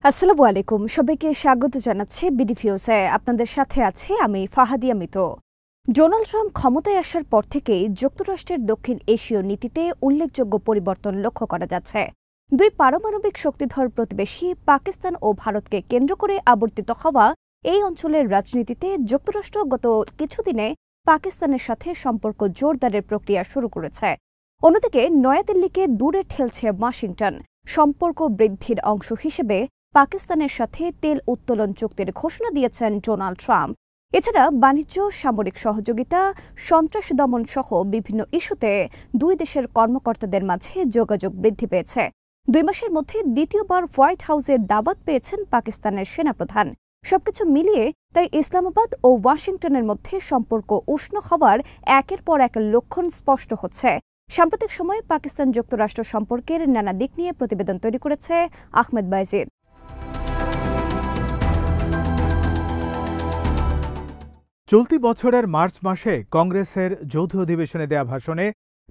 আসসালামু আলাইকুম, সবাইকে স্বাগত জানাচ্ছি বিডিভিউসে। আপনাদের সাথে আছি আমি ফাহাদিয়া মিতো। ডোনাল্ড ট্রাম্প ক্ষমতায় আসার পর থেকেই যুক্তরাষ্ট্রের দক্ষিণ এশীয় নীতিতে উল্লেখযোগ্য পরিবর্তন লক্ষ্য করা যাচ্ছে। দুই পারমাণবিক শক্তিধর প্রতিবেশী পাকিস্তান ও ভারতকে কেন্দ্র করে আবর্তিত হওয়া এই অঞ্চলের রাজনীতিতে যুক্তরাষ্ট্র গত কিছুদিনে পাকিস্তানের সাথে সম্পর্ক জোরদারের প্রক্রিয়া শুরু করেছে। অন্যদিকে নয়াদিল্লিকে দূরে ঠেলছে ওয়াশিংটন। সম্পর্ক বৃদ্ধির অংশ হিসেবে পাকিস্তানের সাথে তেল উত্তোলন চুক্তির ঘোষণা দিয়েছেন ডোনাল্ড ট্রাম্প। এছাড়া বাণিজ্য, সামরিক সহযোগিতা, সন্ত্রাস দমন সহ বিভিন্ন ইস্যুতে দুই দেশের কর্মকর্তাদের মাঝে যোগাযোগ বৃদ্ধি পেয়েছে। 2 মাসের মধ্যে দ্বিতীয়বার হোয়াইট হাউসে দাওয়াত পেয়েছেন পাকিস্তানের সেনাপ্রধান। সবকিছু মিলিয়ে তাই ইসলামাবাদ ও ওয়াশিংটনের মধ্যে সম্পর্ক উষ্ণ হওয়ার একের পর এক লক্ষণ স্পষ্ট হচ্ছে। সাম্প্রতিক সময়ে পাকিস্তান যুক্তরাষ্ট্র সম্পর্কের নানা দিক নিয়ে প্রতিবেদন তৈরি করেছে আহমেদ বাইজিদ। চলতি বছরের মার্চ মাসে কংগ্রেসের যৌথ অধিবেশনে দেয়া ভাষণে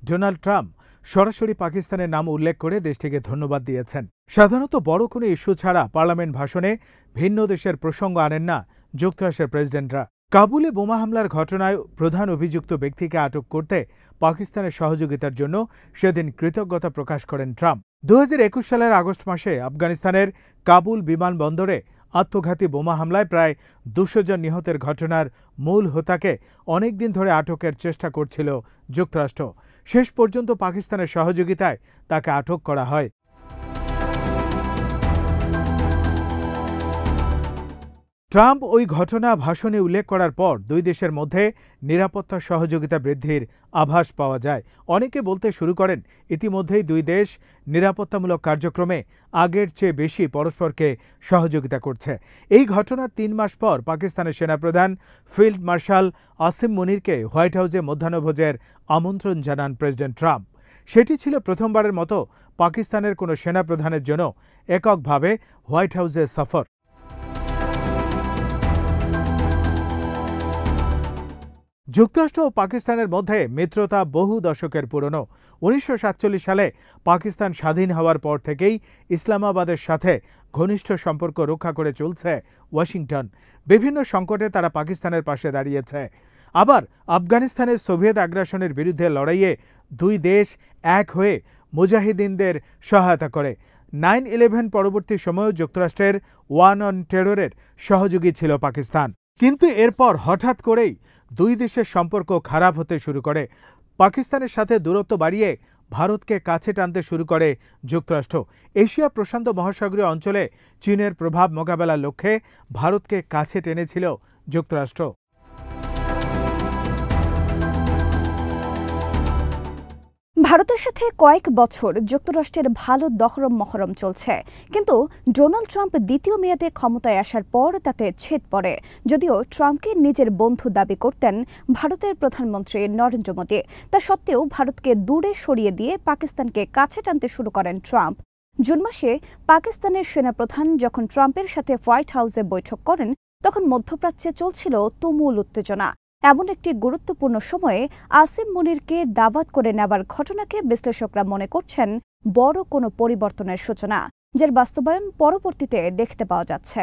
ডোনাল্ড ট্রাম্প সরাসরি পাকিস্তানের নাম উল্লেখ করে দেশটিকে ধন্যবাদ দিয়েছেন। সাধারণত বড় কোনো ইস্যু ছাড়া পার্লামেন্ট ভাষণে ভিন্ন দেশের প্রসঙ্গ আনেন না যুক্তরাষ্ট্রের প্রেসিডেন্টরা। কাবুলে বোমা হামলার ঘটনায় প্রধান অভিযুক্ত ব্যক্তিকে আটক করতে পাকিস্তানের সহযোগিতার জন্য সেদিন কৃতজ্ঞতা প্রকাশ করেন ট্রাম্প। 2021 সালের আগস্ট মাসে আফগানিস্তানের কাবুল বিমানবন্দরে আত্মঘাতী বোমা হামলায় প্রায় 200 জন নিহতের ঘটনার মূল হোতাকে অনেকদিন ধরে আটকের চেষ্টা করছিল যুক্তরাষ্ট্র। শেষ পর্যন্ত পাকিস্তানের সহযোগিতায় তাকে আটক করা হয়। ট্রাম্প ওই ঘটনা ভাষণে উল্লেখ করার পর দুই দেশের মধ্যে নিরাপত্তা সহযোগিতা বৃদ্ধির আভাস পাওয়া যায়। অনেকে বলতে শুরু করেন ইতিমধ্যেই দুই দেশ নিরাপত্তামূলক কার্যক্রমে আগের চেয়ে বেশি পরস্পরকে সহযোগিতা করছে। এই ঘটনার 3 মাস পর পাকিস্তানের সেনাপ্রধান ফিল্ড মার্শাল আসিম মুনিরকে হোয়াইট হাউসে মধ্যাহ্নভোজের আমন্ত্রণ জানান প্রেসিডেন্ট ট্রাম্প। সেটি ছিল প্রথমবারের মতো পাকিস্তানের কোনো সেনাপ্রধানের জন্য এককভাবে হোয়াইট হাউসে সফর। যুক্তরাষ্ট্র ও পাকিস্তানের মধ্যে মিত্রতা বহু দশকের পুরনো। 1947 সালে পাকিস্তান স্বাধীন হওয়ার পর থেকেই ইসলামাবাদের সাথে ঘনিষ্ঠ সম্পর্ক রক্ষা করে চলছে ওয়াশিংটন। বিভিন্ন সংকটে তারা পাকিস্তানের পাশে দাঁড়িয়েছে। আবার আফগানিস্তানের সোভিয়েত আগ্রাসনের বিরুদ্ধে লড়াইয়ে দুই দেশ এক হয়ে মুজাহিদিনদের সহায়তা করে। 9/11 পরবর্তী সময়েও যুক্তরাষ্ট্রের ওয়ার অন টেররের সহযোগী ছিল পাকিস্তান। কিন্তু এরপর হঠাৎ করেই দুই দেশের সম্পর্ক খারাপ হতে শুরু করে। পাকিস্তানের সাথে দূরত্ব বাড়িয়ে ভারতকে কাছে টানতে শুরু করে যুক্তরাষ্ট্র। এশিয়া প্রশান্ত মহাসাগরীয় অঞ্চলে চীনের প্রভাব মোকাবেলার লক্ষ্যে ভারতকে কাছে টেনেছিল যুক্তরাষ্ট্র। ভারতের সাথে কয়েক বছর যুক্তরাষ্ট্রের ভালো দহরম মহরম চলছে, কিন্তু ডোনাল্ড ট্রাম্প দ্বিতীয় মেয়াদে ক্ষমতায় আসার পর তাতে ছেদ পড়ে। যদিও ট্রাম্পকে নিজের বন্ধু দাবি করতেন ভারতের প্রধানমন্ত্রী নরেন্দ্র মোদী, তা সত্ত্বেও ভারতকে দূরে সরিয়ে দিয়ে পাকিস্তানকে কাছে টানতে শুরু করেন ট্রাম্প। জুন মাসে পাকিস্তানের সেনাপ্রধান যখন ট্রাম্পের সাথে হোয়াইট হাউসে বৈঠক করেন, তখন মধ্যপ্রাচ্যে চলছিল তুমুল উত্তেজনা। এমন একটি গুরুত্বপূর্ণ সময়ে আসিম মুনিরকে দাওয়াত করে নেবার ঘটনাকে বিশ্লেষকরা মনে করছেন বড় কোনো পরিবর্তনের সূচনা, যার বাস্তবায়ন পরবর্তীতে দেখতে পাওয়া যাচ্ছে।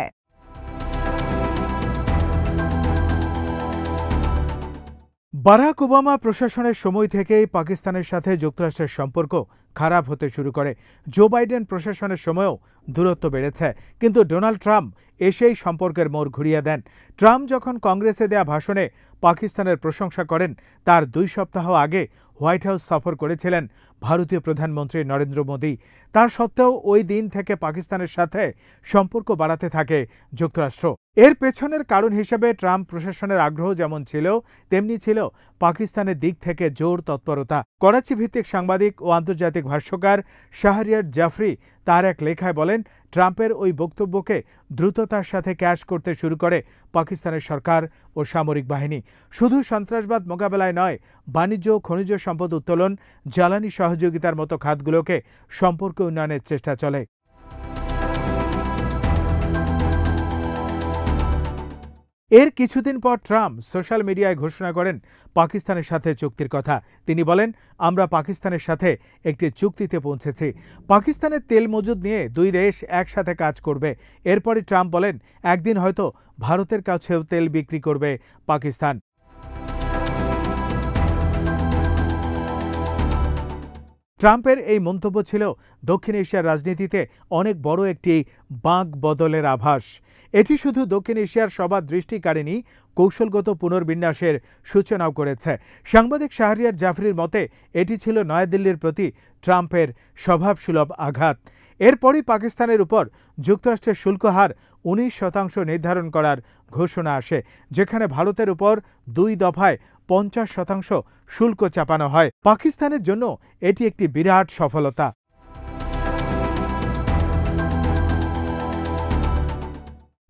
বারাক ওবামা প্রশাসনের সময় থেকেই পাকিস্তানের সাথে যুক্তরাষ্ট্রের সম্পর্ক খারাপ হতে শুরু করে। জো বাইডেন প্রশাসনের সময়ও দূরত্ব বেড়েছে, কিন্তু ডোনাল্ড ট্রাম্প এসেই সম্পর্কের মোড় ঘুরিয়ে দেন। ট্রাম্প যখন কংগ্রেসে দেয়া ভাষণে পাকিস্তানের প্রশংসা করেন, তার 2 সপ্তাহ আগে হোয়াইট হাউস সফর করেছিলেন ভারতীয় প্রধানমন্ত্রী নরেন্দ্র মোদী। তার সত্ত্বেও ওই দিন থেকে পাকিস্তানের সাথে সম্পর্ক বাড়াতে থাকে যুক্তরাষ্ট্র। এর পেছনের কারণ হিসেবে ট্রাম্প প্রশাসনের আগ্রহ যেমন ছিল, তেমনি ছিল পাকিস্তানের দিক থেকে জোর তৎপরতা। করাচি ভিত্তিক সাংবাদিক ও আন্তর্জাতিক ভাষ্যকার শাহরিয়ার জাফরি তার এক লেখায় বলেন, ট্রাম্পের ওই বক্তব্যকে দ্রুততার সাথে ক্যাশ করতে শুরু করে পাকিস্তানের সরকার ও সামরিক বাহিনী। শুধু সন্ত্রাসবাদ মোকাবেলায় নয়, বাণিজ্য, খনিজ সম্পদ উত্তোলন, জ্বালানি সহযোগিতার মতো খাতগুলোকে সম্পর্ক উন্নয়নের চেষ্টা চলে। এর কিছুদিন পর ট্রাম্প সোশ্যাল মিডিয়ায় ঘোষণা করেন পাকিস্তানের সাথে চুক্তির কথা। তিনি বলেন, আমরা পাকিস্তানের সাথে একটি চুক্তিতে পৌঁছেছি। পাকিস্তানের তেল মজুদ নিয়ে দুই দেশ একসাথে কাজ করবে। এরপরই ট্রাম্প বলেন, একদিন হয়তো ভারতের কাছেও তেল বিক্রি করবে পাকিস্তান। ট্রাম্পের এই মন্তব্য ছিল দক্ষিণ এশিয়ার রাজনীতিতে অনেক বড় একটি বাঁক বদলের আভাস। এটি শুধু দক্ষিণ এশিয়ার সবার দৃষ্টি কাড়েনি, কৌশলগত পুনর্বিন্যাসের সূচনাও করেছে। সাংবাদিক শাহরিয়ার জাফরির মতে, এটি ছিল নয়াদিল্লির প্রতি ট্রাম্পের স্বভাবসুলভ আঘাত। এরপরই পাকিস্তানের উপর যুক্তরাষ্ট্রের শুল্ক হার 19% নির্ধারণ করার ঘোষণা আসে, যেখানে ভারতের উপর 2 দফায় 50% শুল্ক চাপানো হয়। পাকিস্তানের জন্য এটি একটি বিরাট সফলতা।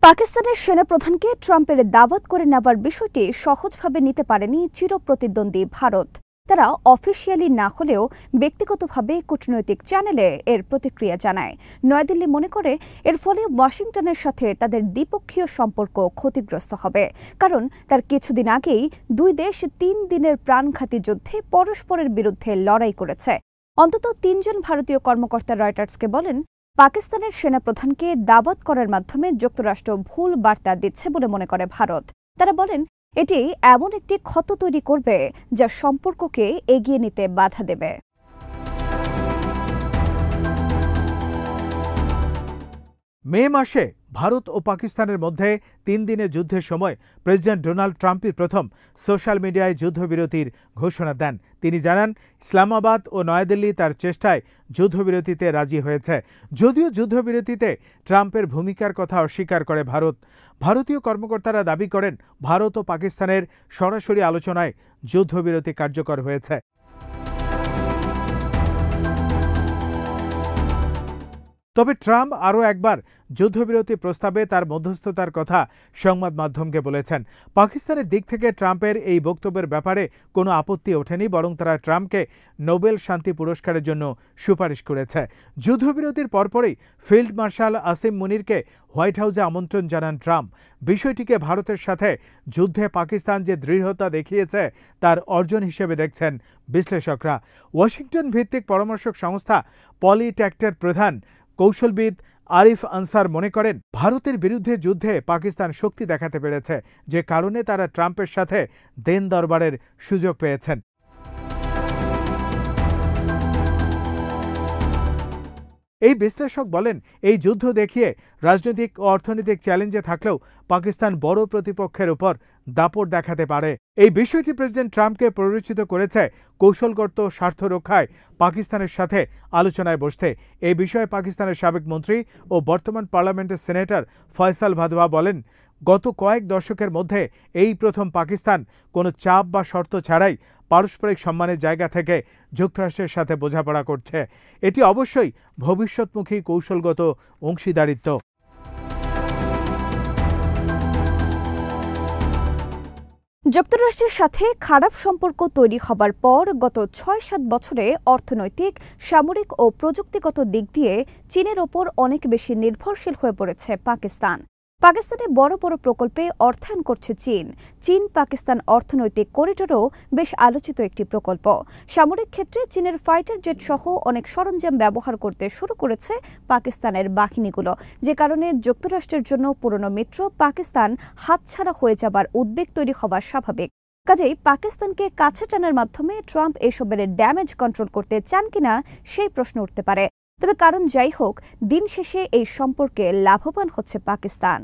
পাকিস্তানের সেনাপ্রধানকে ট্রাম্পের দাওয়াত করে নেবার বিষয়টি সহজভাবে নিতে পারেনি চিরপ্রতিদ্বন্দ্বী ভারত। তারা অফিসিয়ালি না হলেও ব্যক্তিগতভাবে কূটনৈতিক চ্যানেলে এর প্রতিক্রিয়া জানায়। নয়াদিল্লি মনে করে এর ফলে ওয়াশিংটনের সাথে তাদের দ্বিপক্ষীয় সম্পর্ক ক্ষতিগ্রস্ত হবে, কারণ তার কিছুদিন আগেই দুই দেশ 3 দিনের প্রাণঘাতী যুদ্ধে পরস্পরের বিরুদ্ধে লড়াই করেছে। অন্তত 3 জন ভারতীয় কর্মকর্তা রয়টার্সকে বলেন, পাকিস্তানের সেনাপ্রধানকে দাওয়াত করার মাধ্যমে যুক্তরাষ্ট্র ভুল বার্তা দিচ্ছে বলে মনে করে ভারত। তারা বলেন, এটি এমন একটি ক্ষত তৈরি করবে যা সম্পর্ককে এগিয়ে নিতে বাধা দেবে। মে মাসে ভারত ও পাকিস্তানের মধ্যে 3 দিনের যুদ্ধের সময় প্রেসিডেন্ট ডোনাল্ড ট্রাম্পই প্রথম সোশ্যাল মিডিয়ায় যুদ্ধবিরতির ঘোষণা দেন। তিনি জানান, ইসলামাবাদ ও নয়াদিল্লি তার চেষ্টায় যুদ্ধবিরতিতে রাজি হয়েছে। যদিও যুদ্ধবিরতিতে ট্রাম্পের ভূমিকার কথা অস্বীকার করে ভারত। ভারতীয় কর্মকর্তারা দাবি করেন, ভারত ও পাকিস্তানের সরাসরি আলোচনায় যুদ্ধবিরতি কার্যকর হয়েছে। তবে ট্রাম্প আরও একবার যুদ্ধবিরতি প্রস্তাবে তার মধ্যস্থতার কথা সংবাদ মাধ্যমকে বলেছেন। পাকিস্তানের দিক থেকে ট্রাম্পের এই বক্তব্যের ব্যাপারে কোনো আপত্তি ওঠেনি, বরং তারা ট্রাম্পকে নোবেল শান্তি পুরস্কারের জন্য সুপারিশ করেছে। যুদ্ধবিরতির পরপরই ফিল্ড মার্শাল আসিম মুনিরকে হোয়াইট হাউসে আমন্ত্রণ জানান ট্রাম্প। বিষয়টিকে ভারতের সাথে যুদ্ধে পাকিস্তান যে দৃঢ়তা দেখিয়েছে তার অর্জন হিসেবে দেখছেন বিশ্লেষকরা। ওয়াশিংটন ভিত্তিক পরামর্শক সংস্থা পলিট্যাক্টের প্রধান কৌশলবিদ আরিফ আনসার মনে করেন, ভারতের বিরুদ্ধে যুদ্ধে পাকিস্তান শক্তি দেখাতে পেরেছে, যে কারণে তারা ট্রাম্পের সাথে দেন দরবারের সুযোগ পেয়েছেন। এই বিশ্লেষক বলেন, এই যুদ্ধ দেখিয়ে রাজনৈতিক ও অর্থনৈতিক চ্যালেঞ্জে থাকলেও পাকিস্তান বড় প্রতিপক্ষের উপর দাপট দেখাতে পারে। এই বিষয়টি প্রেসিডেন্ট ট্রাম্পকে প্ররোচিত করেছে কৌশলগত স্বার্থ রক্ষায় পাকিস্তানের সাথে আলোচনায় বসতে। এই বিষয়ে পাকিস্তানের সাবেক মন্ত্রী ও বর্তমান পার্লামেন্টের সিনেটর ফয়সাল ভাদওয়া বলেন, গত কয়েক দশকের মধ্যে এই প্রথম পাকিস্তান কোনো চাপ বা শর্ত ছাড়াই পারস্পরিক সম্মানের জায়গা থেকে যুক্তরাষ্ট্রের সাথে বোঝাপড়া করছে। এটি অবশ্যই ভবিষ্যৎমুখী কৌশলগত অংশীদারিত্ব। যুক্তরাষ্ট্রের সাথে খারাপ সম্পর্ক তৈরি হবার পর গত 6-7 বছরে অর্থনৈতিক, সামরিক ও প্রযুক্তিগত দিক দিয়ে চীনের ওপর অনেক বেশি নির্ভরশীল হয়ে পড়েছে পাকিস্তান। পাকিস্তানে বড় বড় প্রকল্পে অর্থায়ন করছে চীন। চীন পাকিস্তান অর্থনৈতিক করিডোরও বেশ আলোচিত একটি প্রকল্প। সামরিক ক্ষেত্রে চীনের ফাইটার জেট সহ অনেক সরঞ্জাম ব্যবহার করতে শুরু করেছে পাকিস্তানের বাহিনীগুলো, যে কারণে যুক্তরাষ্ট্রের জন্য পুরনো মিত্র পাকিস্তান হাতছাড়া হয়ে যাবার উদ্বেগ তৈরি হওয়া স্বাভাবিক। কাজেই পাকিস্তানকে কাছে টানার মাধ্যমে ট্রাম্প এসবের ড্যামেজ কন্ট্রোল করতে চান কিনা সেই প্রশ্ন উঠতে পারে। তবে কারণ যাই হোক, দিন শেষে এই সম্পর্কে লাভবান হচ্ছে পাকিস্তান।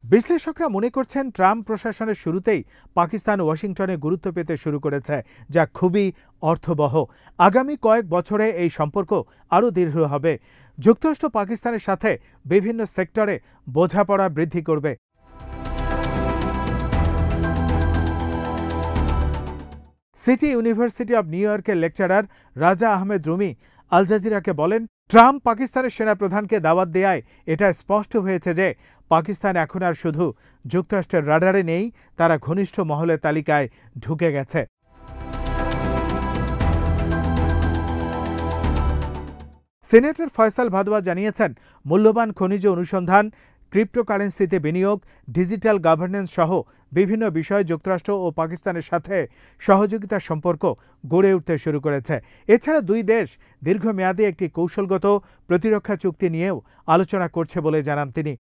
বিশ্লেষকরা মনে করছেন, ট্রাম্প প্রশাসনের শুরুতেই পাকিস্তান ওয়াশিংটনে গুরুত্ব পেতে শুরু করেছে, যা খুবই অর্থবহ। আগামী কয়েক বছরে এই সম্পর্ক আরও দৃঢ় হবে। যুক্তরাষ্ট্র পাকিস্তানের সাথে বিভিন্ন সেক্টরে বোঝাপড়া বৃদ্ধি করবে। সিটি ইউনিভার্সিটি অব নিউ ইয়র্কের লেকচারার রাজা আহমেদ রুমি আল জাজিরাকে বলেন, ট্রাম্প পাকিস্তানের সেনাপ্রধানকে দাওয়াত দেয়ায় এটা স্পষ্ট হয়েছে যে পাকিস্তান এখন আর শুধু যুক্তরাষ্ট্রের রাডারে নেই, তারা ঘনিষ্ঠ মহলের তালিকায় ঢুকে গেছে। সিনেটর ফয়সাল ভাদওয়া জানিয়েছেন, মূল্যবান খনিজ অনুসন্ধান, ক্রিপ্টোকারেন্সিতে বিনিয়োগ, ডিজিটাল গভর্নেন্স সহ বিভিন্ন বিষয়ে যুক্তরাষ্ট্র ও পাকিস্তানের সাথে সহযোগিতার সম্পর্ক গড়ে উঠতে শুরু করেছে। এছাড়া দুই দেশ দীর্ঘমেয়াদী একটি কৌশলগত প্রতিরক্ষা চুক্তি নিয়েও আলোচনা করছে বলে জানান তিনি।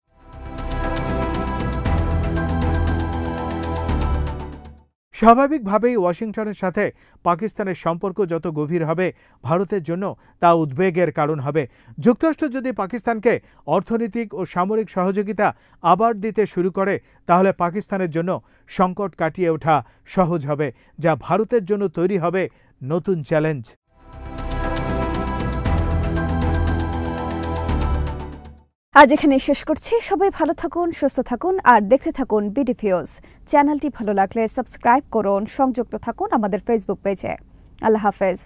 স্বাভাবিকভাবেই ওয়াশিংটনের সাথে পাকিস্তানের সম্পর্ক যত গভীর হবে, ভারতের জন্য তা উদ্বেগের কারণ হবে। যুক্তরাষ্ট্র যদি পাকিস্তানকে অর্থনৈতিক ও সামরিক সহযোগিতা আবার দিতে শুরু করে, তাহলে পাকিস্তানের জন্য সংকট কাটিয়ে ওঠা সহজ হবে, যা ভারতের জন্য তৈরি হবে নতুন চ্যালেঞ্জ। আজ এখানে শেষ করছি। সবাই ভালো থাকুন, সুস্থ থাকুন আর দেখতে থাকুন বিডিভিউজ। চ্যানেলটি ভালো লাগলে সাবস্ক্রাইব করুন, সংযুক্ত থাকুন আমাদের ফেসবুক পেজে। আল্লাহ হাফেজ।